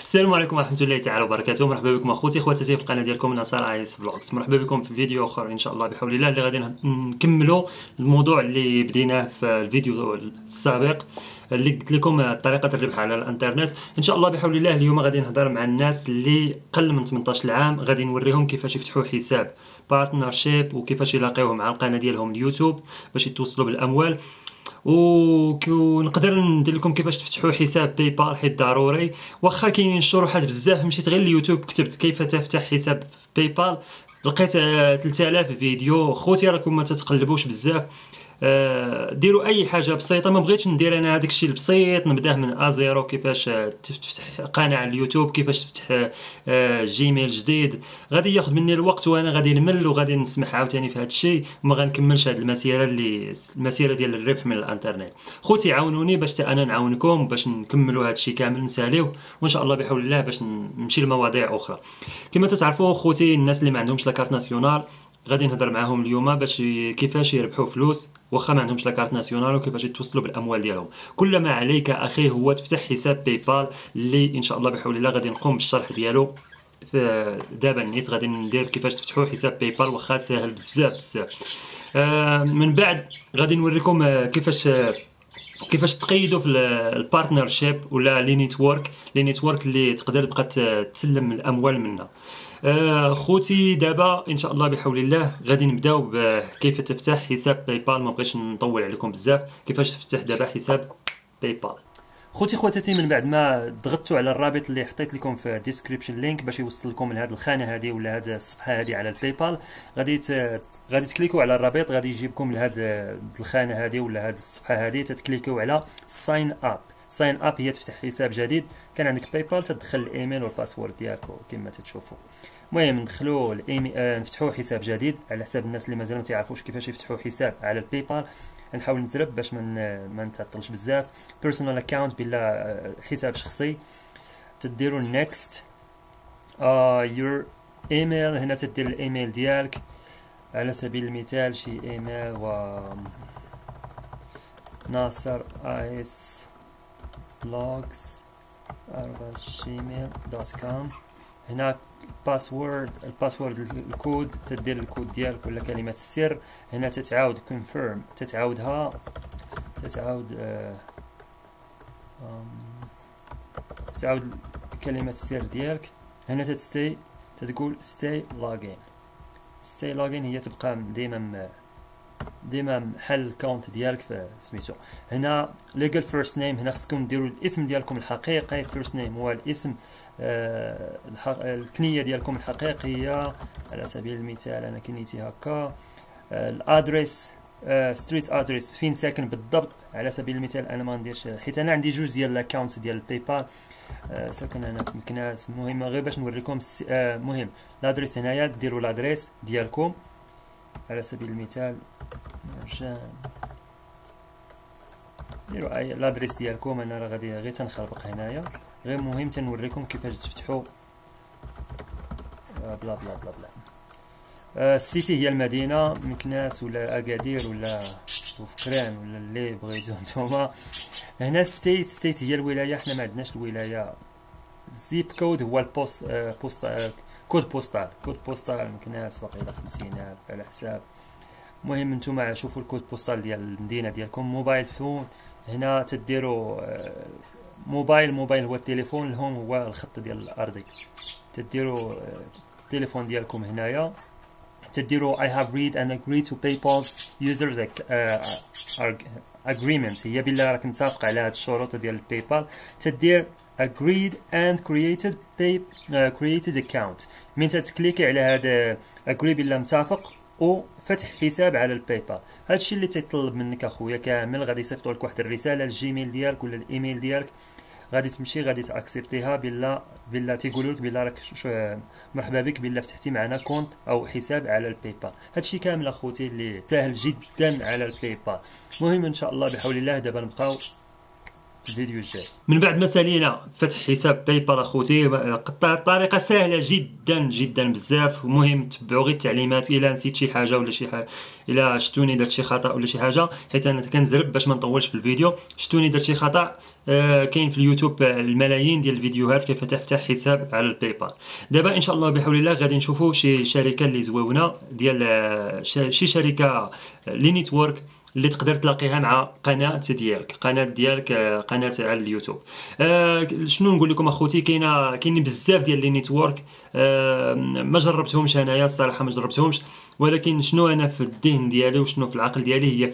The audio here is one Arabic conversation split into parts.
السلام عليكم ورحمة الله تعالى وبركاته. مرحبا بكم اخوتي خواتاتي في القناة ديالكم نصار ايس فلوجز. مرحبا بكم في فيديو اخر ان شاء الله بحول الله، اللي غادي نكملوا الموضوع اللي بديناه في الفيديو السابق اللي قلت لكم طريقة الربح على الانترنت. ان شاء الله بحول الله اليوم غادي نهضر مع الناس اللي قل من 18 عام، غادي نوريهم كيفاش يفتحوا حساب بارتنرشيب وكيفاش يلاقيوه مع القناة ديالهم اليوتيوب باش يتوصلوا بالاموال، ونقدر ندير لكم كيفاش تفتحوا حساب باي بال، حيت ضروري. واخا كاينين شروحات بزاف، مشيت غير اليوتيوب كتبت كيف تفتح حساب باي بال لقيت 3000 فيديو. خوتي راكم ما تتقلبوش بزاف، ديروا اي حاجه بسيطه. ما بغيتش ندير انا هذاك الشيء البسيط، نبداه من ازيرو، كيفاش تفتح قناه على اليوتيوب، كيفاش تفتح جيميل جديد. غادي ياخذ مني الوقت وانا غادي نمل وغادي نسمح عاوتاني في هذا الشيء، وما غنكملش هذه المسيره ديال الربح من الانترنت. خوتي عاونوني باش انا نعاونكم باش نكملوا هذا الشيء كامل، نساليو وان شاء الله بحول الله باش نمشي لمواضيع اخرى. كما تتعرفوا خوتي، الناس اللي ما عندهمش لاكارت ناسيونال غادي نهضر معاهم اليوم باش كيفاش يربحوا فلوس واخا ما عندهمش لاكارت ناسيونال، وكيفاش يتوصلوا بالاموال ديالهم. كل ما عليك اخي هو تفتح حساب باي بال، اللي ان شاء الله بحول الله غادي نقوم بالشرح ديالو دابا النيت. غادي ندير كيفاش تفتحوا حساب باي بال، واخا ساهل بزاف بزاف. من بعد غادي نوريكم كيفاش تقيدوا في البارتنرشيب ولا لي نيتورك اللي تقدر تبقى تسلم الاموال منها. خوتي دابا ان شاء الله بحول الله غادي نبداو بكيف تفتح حساب باي بال. ما بغيتش نطول عليكم بزاف، كيفاش تفتح دابا حساب باي بال. خوتي خواتاتي، من بعد ما ضغطتوا على الرابط اللي حطيت لكم في الديسكريبشن لينك باش يوصل لكم لهذه الخانه هذه ولا هذه الصفحه هذه على الباي بال، غادي تكليكوا على الرابط، غادي يجيبكم لهذه الخانه هذه ولا هذه الصفحه هذه. تتكليكوا على ساين اب. ساين اب هي تفتح حساب جديد. كان عندك باي بال تدخل الايميل والباسورد ديالك كما تتشوفوا. المهم ندخلوا نفتحوا حساب جديد على حساب الناس اللي مازال ما تعرفوش كيفاش يفتحوا حساب على الباي بال. نحاول نزرب باش ما نتعطلش بزاف. بيرسونال اكاونت بلا حساب شخصي، تديروا نيكست. يور ايميل، هنا تدير الايميل ديالك على سبيل المثال شي ايميل و ناصر ايس فلوجز @gmail.com. هنا الباسورد الكود، تدير الكود ديالك ولا كلمة السر. هنا تتعاود confirm، تتعاود كلمة السر ديالك. هنا تقول stay login هي تبقى ديما محل الكونت ديالك في سميتو. هنا legal first name، هنا خصكم ديروا الاسم ديالكم الحقيقي. first name هو الاسم الكنية ديالكم الحقيقية. على سبيل المثال انا كنيتي هكا. الادريس ستريت ادريس، فين ساكن بالضبط. على سبيل المثال انا ما نديرش، حيت انا عندي جوج ديال الاكونت ديال الباي بال. ساكن انا في مكناس. المهم غير باش نوريكم المهم الادريس هنايا ديروا الادريس ديالكم. على سبيل المثال ديروا الادريس ديالكم. انا غادي غير تنخربق هنايا، غير مهم تنوريكم كيفاش تفتحوا بلا بلا بلا بلا. السيتي هي المدينه، مكناس ولا اكادير ولا وفكران ولا اللي بغيتو نتوما. هنا ستيت هي الولايه، حنا ما عندناش الولايه. زيب كود هو كود بوستال مكناس واقيلا 50,000 على حساب. المهم نتوما شوفوا الكود بوستال ديال المدينه ديالكم. موبايل فون، هنا تديروا موبايل هو التليفون، الهوم هو الخط ديال الارضي. تديروا التليفون ديالكم هنايا. تديروا I have read and agree to PayPal's users agreement، هي بالله راك متفق على هاد الشروط ديال الباي بال. تدير agreed and created account. من تتكليكي على هذا agree بالله متفق وفتح حساب على الباي بال. هادشي اللي تيطلب منك اخويا كامل. غادي يصيفطوا لك واحد الرساله للجيميل ديالك ولا الايميل ديالك، غادي تمشي غادي تاكسبتيها بالله تيقولوا لك بالله راك مرحبا بك بالله فتحتي معنا كونت او حساب على الباي بال. هادشي كامل اخوتي اللي سهل جدا على الباي بال. المهم ان شاء الله بحول الله دابا نبقاو الفيديو الجاي. من بعد ما سالينا فتح حساب باي بال اخوتي، الطريقه سهله جدا جدا بزاف، ومهم تبعوا غير التعليمات. الا نسيت شي حاجه ولا شي حاجه، الا شفتوني درت شي خطا ولا شي حاجه، حيت انا كنزرب باش ما نطولش في الفيديو، شفتوني درت شي خطا، كاين في اليوتيوب الملايين ديال الفيديوهات كيف تفتح حساب على الباي بال. دابا ان شاء الله بحول الله غادي نشوفوا شي شركه اللي زويونه ديال شي شركه لي نيتورك اللي تقدر تلاقيها مع قناه ديالك قناه على اليوتيوب. شنو نقول لكم اخوتي، كاينين بزاف ديال لي نيتورك، ما جربتهمش انايا الصراحه، ما جربتهمش، ولكن شنو انا في الذهن ديالي وشنو في العقل ديالي هي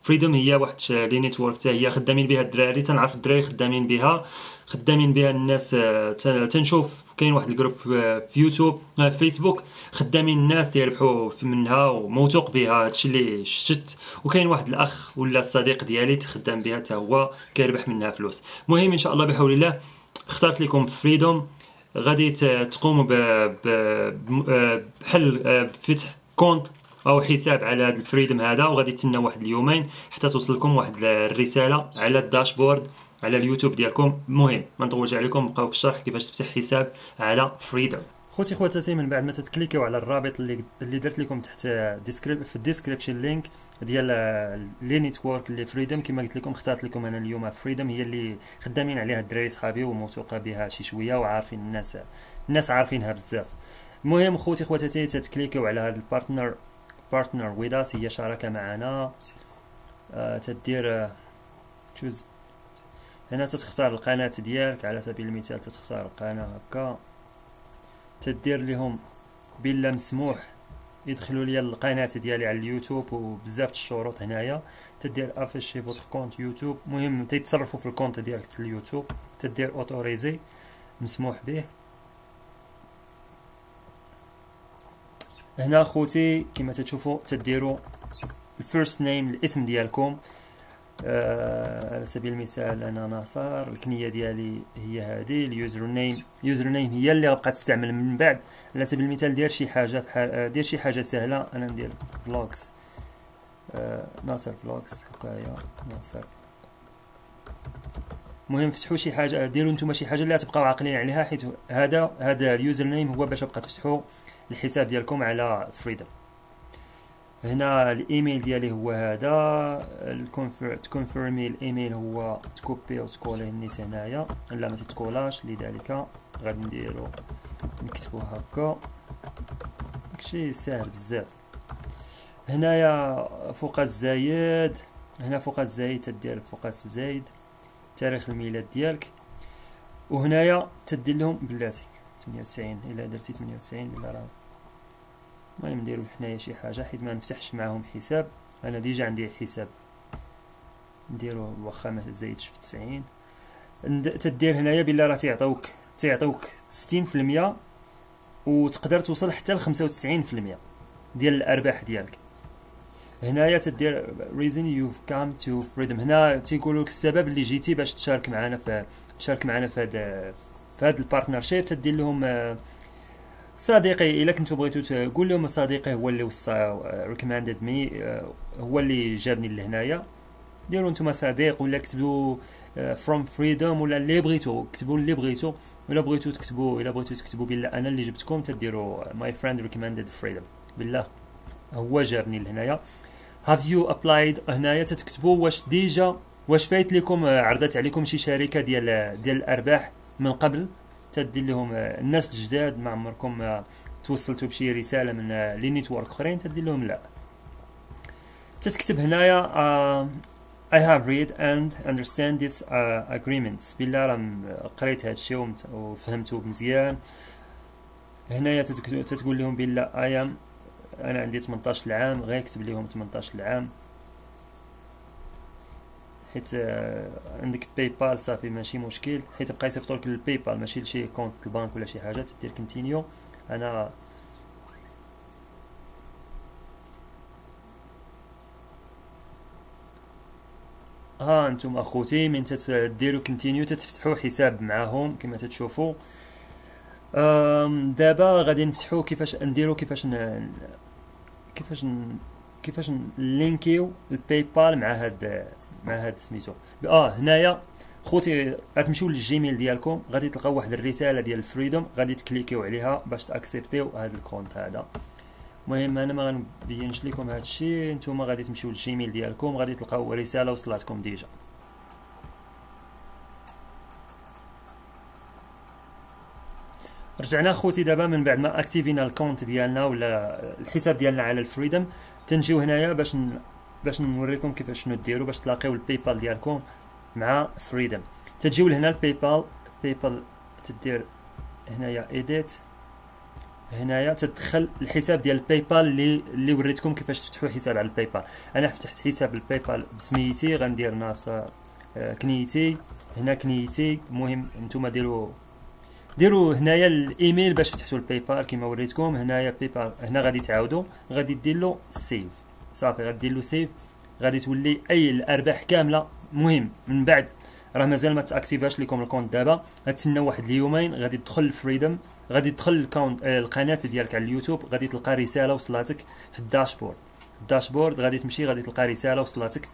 فريدوم هي واحد لي نيتورك حتى هي خدامين بها الدراري، تنعرف الدراري خدامين بها الناس. تنشوف كاين واحد الجروب في يوتيوب في فيسبوك خدامين الناس تيربحوا منها وموثوق بها، هادشي اللي شفت. وكاين واحد الاخ ولا الصديق ديالي خدام بها حتى هو كيربح منها فلوس. المهم ان شاء الله بحول الله اخترت لكم فريدوم. غادي تقوموا بحل بفتح كونت او حساب على هذا الفريدوم هذا، وغادي تسناو واحد اليومين حتى توصلكم واحد الرساله على الداشبورد على اليوتيوب ديالكم. المهم ما نطولش عليكم، بقاو في الشرح كيفاش تفتح حساب على فريدوم. خوتي خواتاتي، من بعد ما تتكليكيو على الرابط اللي درت لكم تحت في الديسكريبشن لينك ديال لي نيتورك اللي فريدوم، كما قلت لكم اختارت لكم انا اليوم فريدوم، هي اللي خدامين عليها الدراري صحابي وموثوقه بها شي شويه وعارفين الناس عارفينها بزاف. المهم خوتي خواتاتي تتكليكيو على هذا بارتنر ويداس، هي شراكه معنا. تدير تشوز هنا، تختار القناه ديالك على سبيل المثال، تختار القناه هكا، تدير لهم بلا مسموح يدخلوا لي القناه ديالي على اليوتيوب وبزاف الشروط هنايا. تدير افيشي فوتر كونت يوتيوب، المهم تيتصرفوا في الكونت ديالك في اليوتيوب. تدير اوتوريزي مسموح به. هنا خوتي كما تشوفوا تديروا الفيرست نيم الاسم ديالكم، على سبيل المثال انا ناصر، الكنيه ديالي هي هذه، اليوزر نيم هي اللي غتبقى تستعمل من بعد. على سبيل المثال دير شي حاجه سهله، انا ندير فلوجز، ناصر فلوجز هكايا ناصر. المهم فتحوا شي حاجه، ديروا نتوما شي حاجه اللي تبقاو عاقلين عليها، حيت هذا اليوزر نيم هو باش تبقى تفتحوا الحساب ديالكم على فريدوم. هنا الايميل ديالي هو هذا، تكونفيرمي الايميل هو تكوبي وتكوليه نيت هنايا، لا ما تتكولاش، لذلك غادي نديرو نكتبو هكا، داكشي ساهل بزاف. هنايا فوق الزايد، هنا فوق الزايد تدير فوق الزايد تاريخ الميلاد ديالك، وهنايا تدير لهم بلاتي 98. الا درتي 98 بلا راه المهم نديرو حنايا شي حاجه، حيت ما نفتحش معاهم حساب، انا ديجا عندي حساب، نديرو واخا ما زايدش في 90. تدير هنايا بلا راه تيعطيوك 60% وتقدر توصل حتى ل 95% ديال الارباح ديالك. هنايا تدير reason you've come to freedom، هنا تيقولوا لك السبب اللي جيتي باش تشارك معنا في هذا البارتنرشيب. تدير لهم صديقي، الا كنتو بغيتو تقول لهم صديقي هو اللي وصى recommended me، هو اللي جابني لهنايا. ديروا نتوما صديق، ولا كتبوا from freedom، ولا اللي بغيتو كتبوا اللي بغيتو، ولا بغيتو تكتبوا بالله انا اللي جبتكم، تديروا my friend recommended freedom، بالله هو جابني لهنايا. have you applied، هنايا تكتبوا واش فايت لكم، عرضت عليكم شي شركه ديال الارباح من قبل. تدير لهم الناس الجداد ما عمركم توصلتوا بشي رساله من لي نيتورك اخرين، تدير لهم لا. تكتب هنايا I have read and understand this agreements، بالله راه قريت هادشي وفهمته مزيان. هنايا تتقول لهم بالله انا عندي 18 عام، غير كتب لهم 18 عام، حيت عندك باي بال صافي ماشي مشكل، حيت بقى يصيفطوا لك الباي بال ماشي لشي كونت البنك ولا شي حاجه. تدير كونتينيو. انا انتم اخوتي من تديروا كونتينيو تتفتحوا حساب معاهم كما تتشوفوا. دابا غادي نفتحوا كيفاش نديروا كيفاش نلينكيو الباي بال مع هاد سميتو. هنايا خوتي غتمشيو للجيميل ديالكم، غادي تلقاو واحد الرساله ديال فريدوم، غادي تكليكيو عليها باش تاكسبتيو هذا الكونت هذا. المهم انا ما غنبينش لكم هذا الشيء، نتوما غادي تمشيو للجيميل ديالكم، غادي تلقاو رساله وصلتكم ديجا. رجعنا خوتي دابا من بعد ما اكتيفينا الكونت ديالنا ولا الحساب ديالنا على الفريدم، تنجيو هنايا باش نوريكم كيفاش شنو ديروا باش تلاقيو الباي بال ديالكم مع فريدم. تجيو لهنا الباي بال تدير هنايا ايديت، هنايا تدخل الحساب ديال الباي بال اللي وريتكم كيفاش تفتحوا حساب على الباي بال. انا فتحت حساب الباي بال بسميتي، غندير ناصر كنيتي، هنا كنيتي. المهم نتوما ديروا هنايا الايميل باش فتحتوا الباي بال كما وريتكم. هنايا باي بال، هنا غادي تعاودوا غادي دير له سيف، صافي غادي دير له سيف، غادي تولي اي الارباح كامله. المهم من بعد راه مازال ما تاكتيفاش لكم الكونت دابا، غتسناو واحد اليومين، غادي تدخل الفريدم، غادي تدخل الكونت القناه ديالك على اليوتيوب، غادي تلقى رساله وصلاتك في الداشبورد، غادي تمشي غادي تلقى رساله وصلاتك،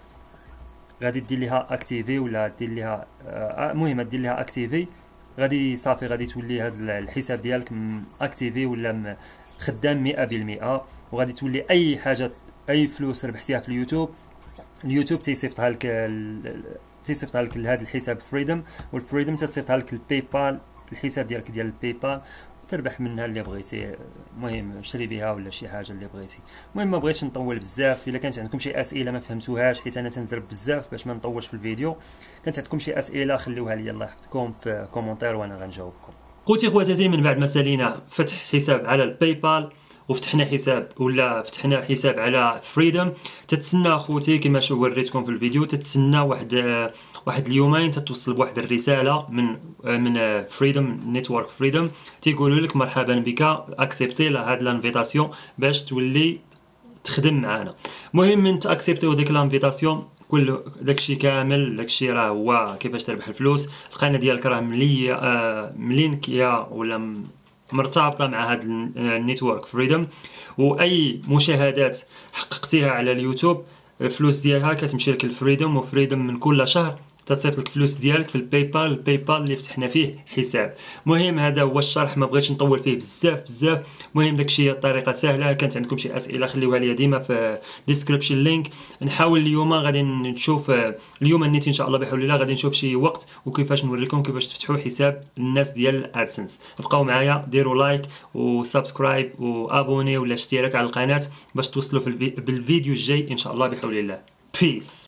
غادي دير ليها اكتيفي ولا دير ليها المهم دير ليها اكتيفي، غادي صافي غادي تولي هذا الحساب ديالك اكتيفي ولا خدام 100%، وغادي تولي اي حاجه اي فلوس ربحتيها في اليوتيوب تيصيفطها لك لهذا الحساب فريدم، والفريدم تصيفطها لك الباي بال، الحساب ديالك ديال الباي بال، وتربح منها اللي بغيتي. المهم شري بها ولا شي حاجه اللي بغيتي. المهم ما بغيتش نطول بزاف، الا كانت عندكم شي اسئله ما فهمتوهاش حيت انا تنزرب بزاف باش ما نطولش في الفيديو، كانت عندكم شي اسئله خليوها لي الله يحفظكم في كومونتير وانا غنجاوبكم. خوتي خواتاتي، من بعد ما سالينا فتح حساب على الباي بال وفتحنا حساب ولا فتحنا حساب على فريدم، تتسنى خوتي كما وريتكم في الفيديو، تتسنى واحد اليومين تتوصل بواحد الرساله من فريدم نيتورك فريدم، تيقولوا لك مرحبا بك، اكسبتي هاد لانفيتاسيون باش تولي تخدم معنا. المهم من تاكسبتيو ديك لانفيتاسيون كل داكشي كامل، داكشي راه هو كيفاش تربح الفلوس. القناه ديالك راه ملينكيه ولا مرتبطه مع هذا النيتورك فريدم، واي مشاهدات حققتيها على اليوتيوب الفلوس ديالها كتمشي لك الفريدم، وفريدم من كل شهر تصيفط لك فلوس ديالك في الباي بال اللي فتحنا فيه حساب. المهم هذا هو الشرح، ما بغيتش نطول فيه بزاف. المهم داكشي طريقه سهله. كانت عندكم شي اسئله خليوها لي ديما في ديسكريبشن لينك. نحاول اليوم غادي نشوف اليوم النيت ان شاء الله بحول الله غادي نشوف شي وقت وكيفاش نوريكم كيفاش تفتحوا حساب الناس ديال الادسنس. بقاو معايا، ديروا لايك وسبسكرايب وابوني ولا اشتراك على القناه باش توصلوا بالفيديو الجاي ان شاء الله بحول الله. بيس.